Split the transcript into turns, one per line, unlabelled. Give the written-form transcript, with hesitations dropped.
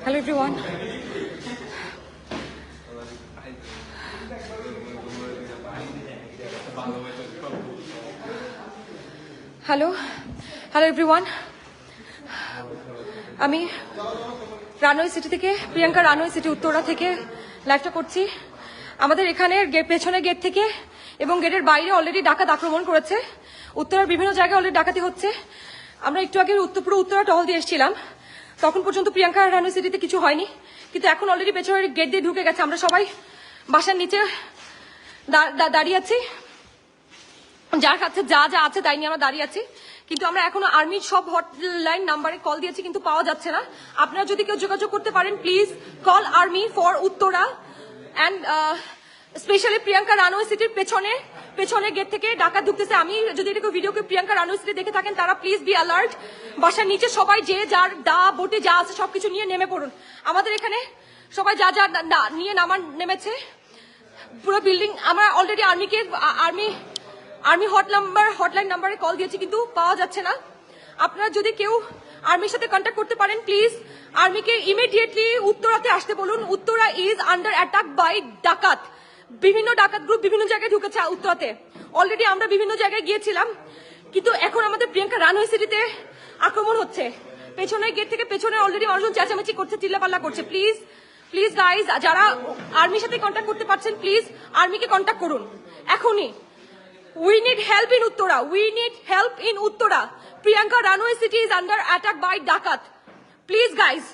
Hello everyone. Hello everyone. আমি runway city থেকে Priyanka runway city Uttara থেকে লাইভটা করছি। আমাদের এখানে পেছনের গেট থেকে এবং গেটের বাইরে অলরেডি ডাকাত আক্রমণ করেছে। উত্তরার বিভিন্ন জায়গায় অলরেডি ডাকাতি হচ্ছে। আমরা একটু আগে পুরো উত্তরা টহল দিয়ে এসেছিলাম, তখন পর্যন্ত প্রিয়াঙ্কা রানওয়ে সিটিতে কিছু হয়নি, কিন্তু এখন অলরেডি পেছনের গেট দিয়ে ঢুকে গেছে। আমরা সবাই বাসার নিচে দাঁড়িয়ে আছি, যার কাছে যা যা আছে তাই নিয়ে আমরা দাঁড়িয়ে আছি। কিন্তু আমরা এখনো আর্মির সব হটলাইন নাম্বারে কল দিয়েছি, কিন্তু পাওয়া যাচ্ছে না। আপনারা যদি কেউ যোগাযোগ করতে পারেন, please call army for Uttara and specially Priyanka runway সিটির পেছনে গেট থেকে ডাকাত ঢুকতেছে। আমি যদি এটা ভিডিওকে প্রিয়াঙ্কা রানওয়ে সিটি দেখে থাকেন, তারা প্লিজ বি অ্যালার্ট। বাসার নিচে সবাই যে যার বটি যা আছে সবকিছু নিয়ে নেমে পড়ুন। আমাদের এখানে সবাই যা যা নিয়ে নেমেছে। পুরো বিল্ডিং আমরা অলরেডি আর্মি হটলাইন নাম্বারে কল দিয়েছি, কিন্তু পাওয়া যাচ্ছে না। আপনারা যদি কেউ আর্মির সাথে কন্ট্যাক্ট করতে পারেন, প্লিজ আর্মিকে ইমিডিয়েটলি উত্তরাতে আসতে বলুন। Uttara is under attack by dacoit. বিভিন্ন ডাকাত গ্রুপ বিভিন্ন জায়গায় ঢুকেছে উত্তরাতে। অলরেডি আমরা বিভিন্ন জায়গায় গিয়েছিলাম, কিন্তু এখন আমাদের প্রিয়াঙ্কা রানওয়ে সিটিতে আক্রমণ হচ্ছে। পেছনের গেট থেকে পেছনে অলরেডি মানুষজন চেঁচামেচি করছে, চিল্লাপাল্লা করছে। প্লিজ গাইজ, যারা আর্মির সাথে কন্ট্যাক্ট করতে পারছেন, প্লিজ আর্মিকে কন্ট্যাক্ট করুন এখনই। We need help in Uttara. Priyanka Ranway city is under attack by Dakat. Please guys.